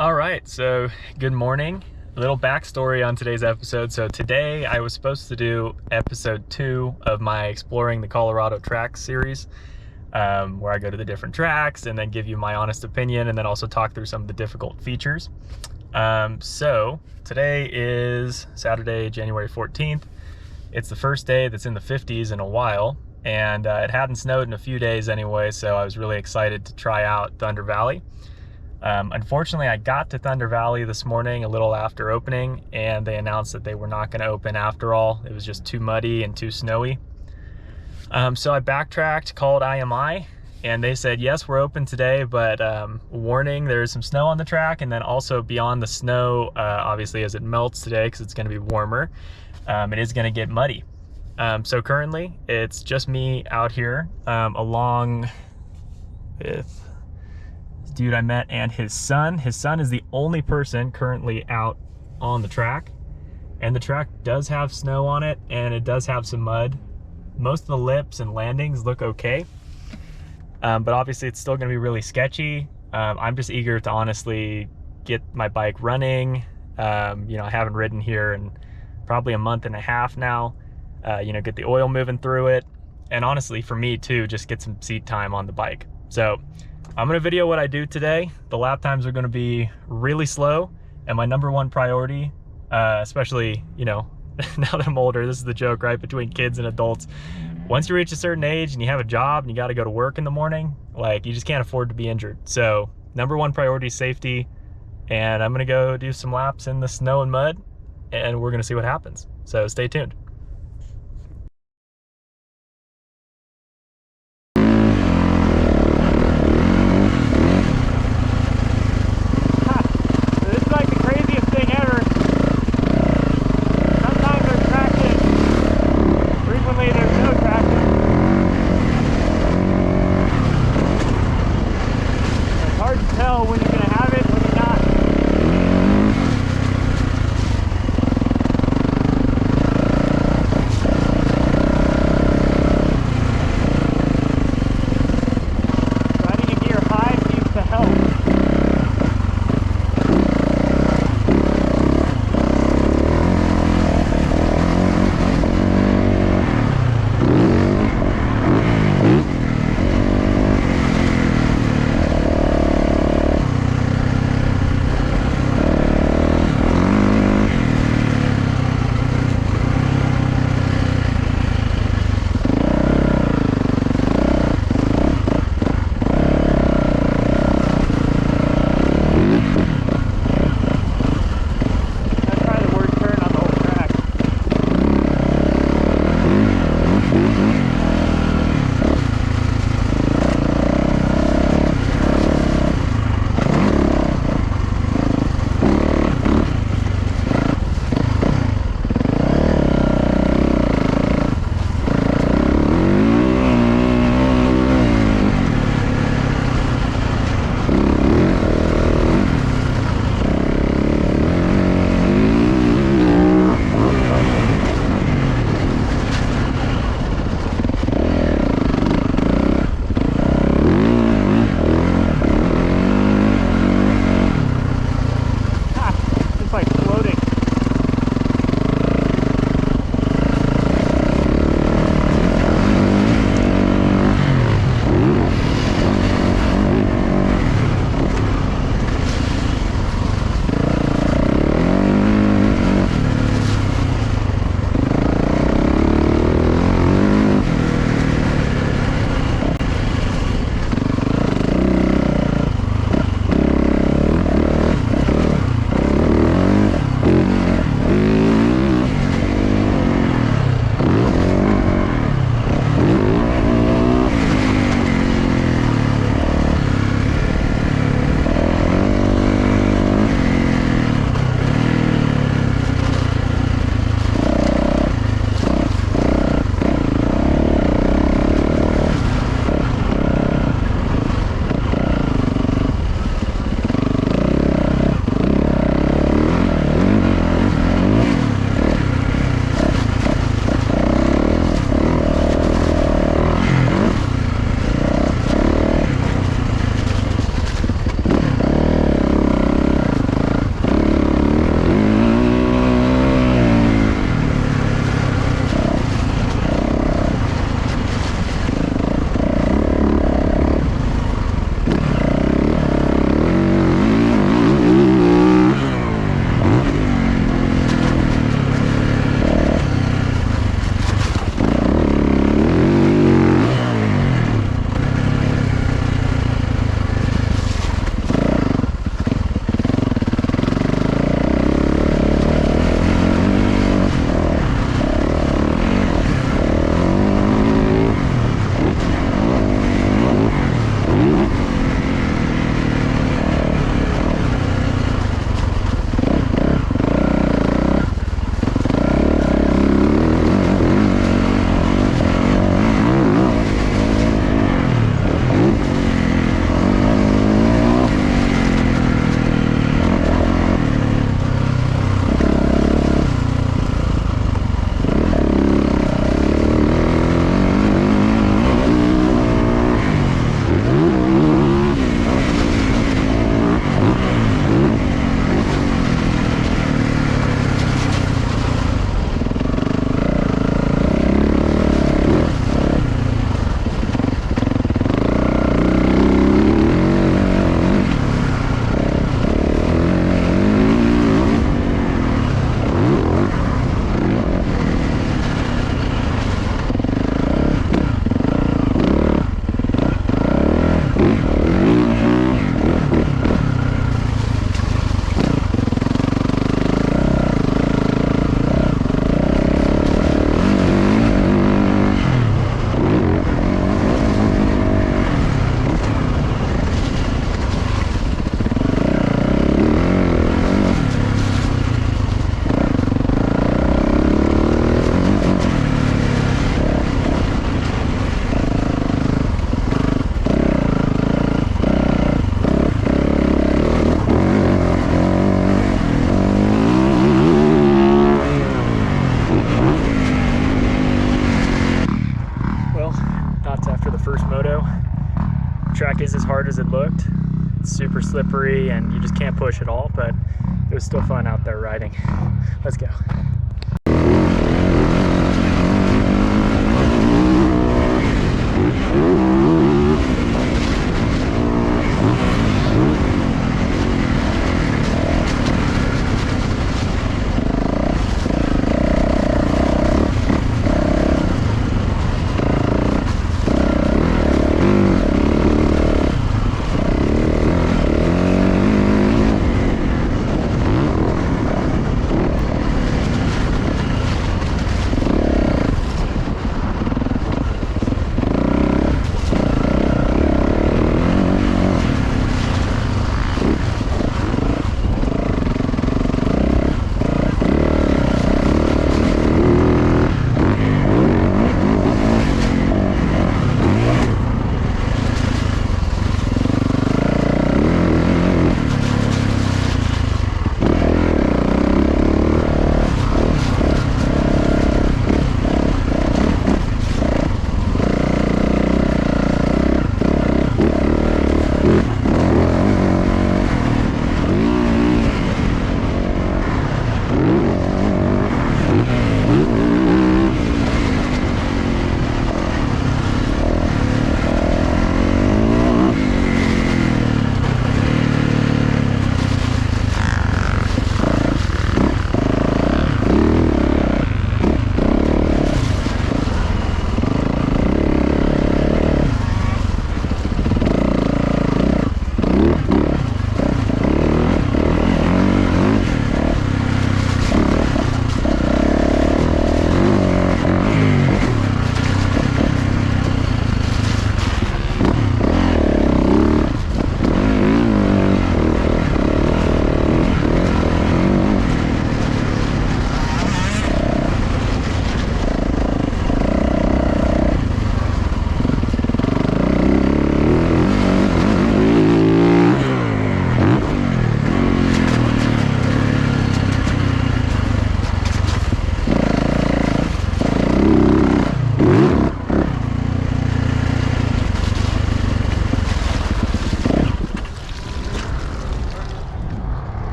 All right, so good morning. A little backstory on today's episode. So today I was supposed to do episode 2 of my Exploring the Colorado Tracks series, where I go to the different tracks and then give you my honest opinion and then also talk through some of the difficult features. So today is Saturday, January 14th. It's the first day that's in the 50s in a while, and it hadn't snowed in a few days anyway, so I was really excited to try out Thunder Valley. Unfortunately, I got to Thunder Valley this morning a little after opening, and they announced that they were not going to open after all. It was just too muddy and too snowy. So I backtracked, called IMI, and they said, yes, we're open today, but warning, there's some snow on the track, and then also beyond the snow, obviously as it melts today, because it's going to be warmer, it is going to get muddy. So currently, it's just me out here, along with dude I met and his son. His son is the only person currently out on the track, and the track does have snow on it and it does have some mud. Most of the lips and landings look okay, but obviously it's still going to be really sketchy. I'm just eager to honestly get my bike running. You know, I haven't ridden here in probably a month and a half now. You know, get the oil moving through it, and honestly for me too, just get some seat time on the bike. So I'm gonna video what I do today. The lap times are gonna be really slow, and my #1 priority, especially, you know, now that I'm older, this is the joke, right, between kids and adults. Once you reach a certain age and you have a job and you gotta go to work in the morning, like, you just can't afford to be injured. So #1 priority is safety, and I'm gonna go do some laps in the snow and mud, and we're gonna see what happens. So stay tuned. super slippery and you just can't push at all, but it was still fun out there riding. Let's go.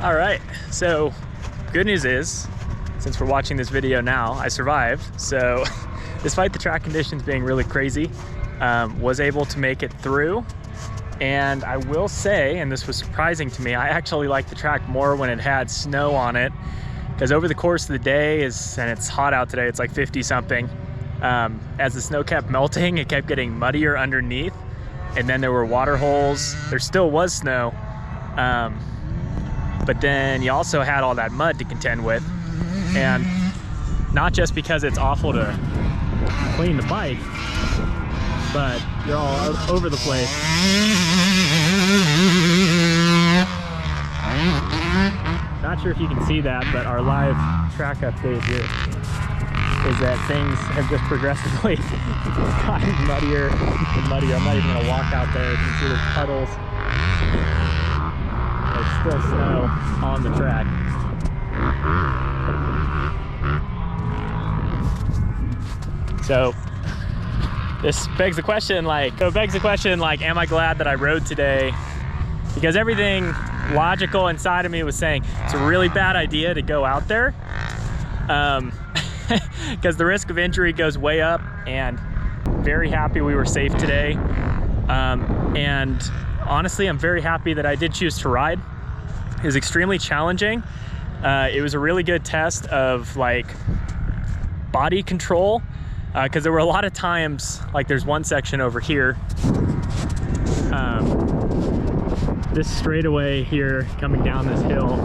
All right, so good news is, since we're watching this video now, I survived. So despite the track conditions being really crazy, was able to make it through. And I will say, and this was surprising to me, I actually liked the track more when it had snow on it, because over the course of the day, and it's hot out today, it's like 50 something, as the snow kept melting, it kept getting muddier underneath, and then there were water holes. There still was snow, but then you also had all that mud to contend with. And not just because it's awful to clean the bike, but you're all over the place. Not sure if you can see that, but our live track update here is that things have just progressively gotten muddier and muddier. I'm not even gonna walk out there. You can see there's puddles. There's still snow on the track. So this begs the question, like, am I glad that I rode today? Because everything logical inside of me was saying it's a really bad idea to go out there, because the risk of injury goes way up. And very happy we were safe today. And honestly, I'm very happy that I did choose to ride. It was extremely challenging. It was a really good test of like body control, because there were a lot of times, like there's one section over here, this straightaway here coming down this hill,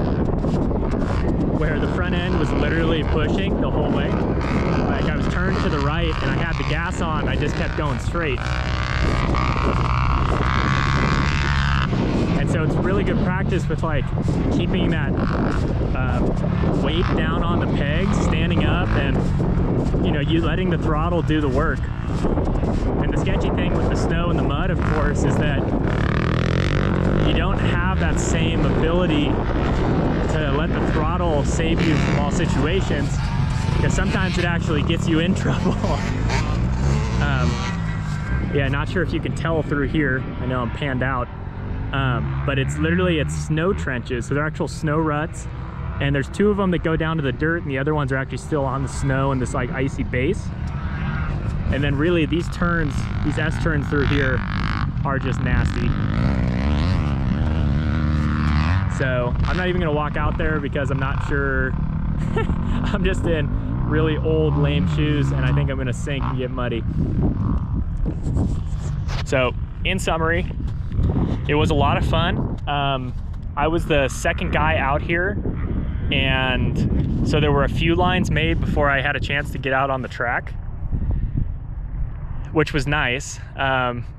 where the front end was literally pushing the whole way. Like I was turned to the right and I had the gas on, I just kept going straight. And so it's really good practice with like keeping that weight down on the pegs, standing up, and you know, you letting the throttle do the work. And the sketchy thing with the snow and the mud, of course, is that you don't have that same ability to let the throttle save you from all situations, because sometimes it actually gets you in trouble. Yeah, not sure if you can tell through here. I know I'm panned out. But it's snow trenches, so they're actual snow ruts, and there's 2 of them that go down to the dirt, and the other ones are actually still on the snow and this like icy base. And then really these turns, these S-turns through here are just nasty. So I'm not even gonna walk out there because I'm not sure. I'm just in really old lame shoes and I think I'm gonna sink and get muddy. So in summary, it was a lot of fun. I was the second guy out here, and so there were a few lines made before I had a chance to get out on the track, which was nice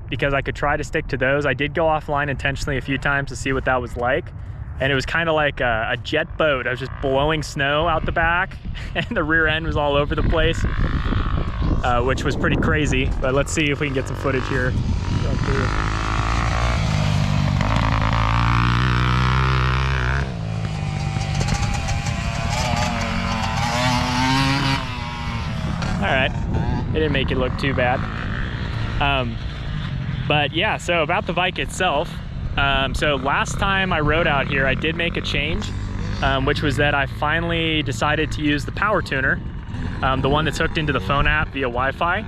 because I could try to stick to those. I did go offline intentionally a few times to see what that was like, and it was kind of like a jet boat. I was just blowing snow out the back and the rear end was all over the place, which was pretty crazy. But let's see if we can get some footage here. All right, it didn't make it look too bad. But yeah, so about the bike itself. So last time I rode out here, I did make a change, which was that I finally decided to use the power tuner, the one that's hooked into the phone app via Wi-Fi.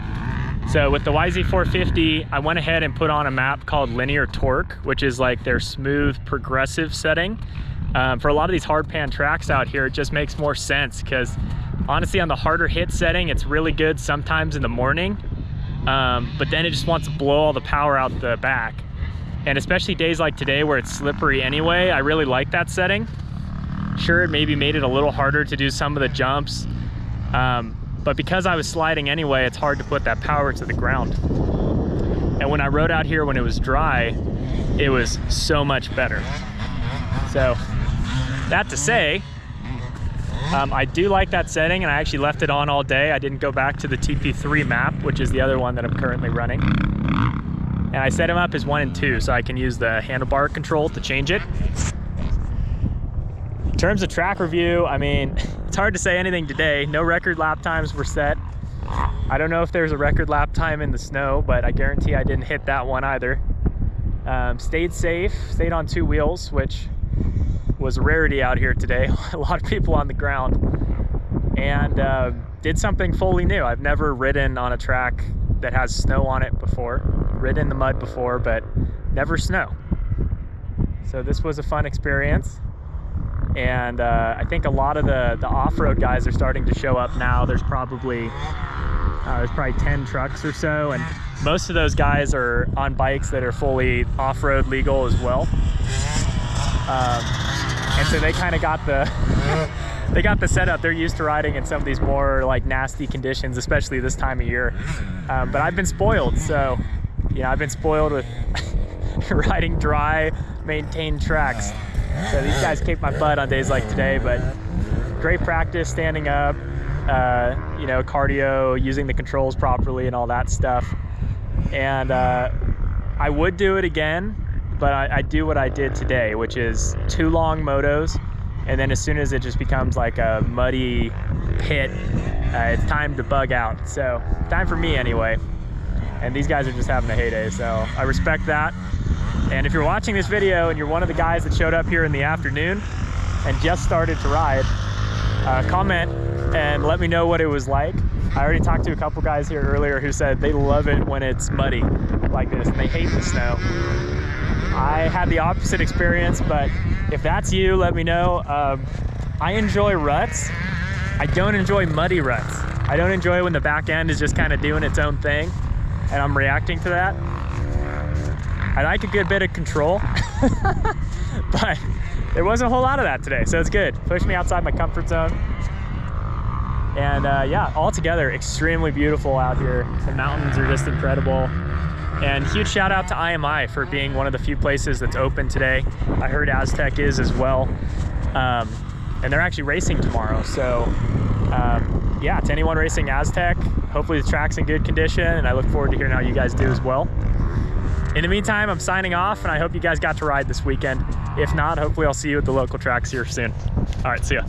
So with the YZ450, I went ahead and put on a map called Linear Torque, which is like their smooth progressive setting. For a lot of these hard pan tracks out here, it just makes more sense because honestly, on the harder hit setting, it's really good sometimes in the morning, but then it just wants to blow all the power out the back. And especially days like today where it's slippery anyway, I really like that setting. Sure, it maybe made it a little harder to do some of the jumps, but because I was sliding anyway, it's hard to put that power to the ground. And when I rode out here when it was dry, it was so much better. So that to say, I do like that setting, and I actually left it on all day. I didn't go back to the TP3 map, which is the other one that I'm currently running. And I set them up as 1 and 2, so I can use the handlebar control to change it. In terms of track review, I mean, it's hard to say anything today. No record lap times were set. I don't know if there's a record lap time in the snow, but I guarantee I didn't hit that one either. Stayed safe, stayed on 2 wheels, which was a rarity out here today. A lot of people on the ground, and did something fully new. I've never ridden on a track that has snow on it before, ridden in the mud before, but never snow. So this was a fun experience, and I think a lot of the off-road guys are starting to show up now. There's probably 10 trucks or so, and most of those guys are on bikes that are fully off-road legal as well. And so they kind of got the setup. They're used to riding in some of these more like nasty conditions, especially this time of year. But I've been spoiled, so I've been spoiled with riding dry, maintained tracks. So these guys kick my butt on days like today, but great practice standing up, cardio, using the controls properly and all that stuff. And I would do it again, but I do what I did today, which is 2 long motos, and then as soon as it just becomes like a muddy pit, it's time to bug out. So time for me anyway, and these guys are just having a heyday, so I respect that. And if you're watching this video and you're one of the guys that showed up here in the afternoon and just started to ride, comment and let me know what it was like. I already talked to a couple guys here earlier who said they love it when it's muddy like this and they hate the snow. I had the opposite experience, but if that's you, let me know. I enjoy ruts. I don't enjoy muddy ruts. I don't enjoy when the back end is just kind of doing its own thing and I'm reacting to that. I like a good bit of control, but there wasn't a whole lot of that today, so it's good. Pushed me outside my comfort zone. And yeah, altogether, extremely beautiful out here. The mountains are just incredible. And huge shout out to IMI for being one of the few places that's open today. I heard Aztec is as well. And they're actually racing tomorrow. So yeah, to anyone racing Aztec, hopefully the track's in good condition, and I look forward to hearing how you guys do as well. In the meantime, I'm signing off, and I hope you guys got to ride this weekend. If not, hopefully I'll see you at the local tracks here soon. All right, see ya.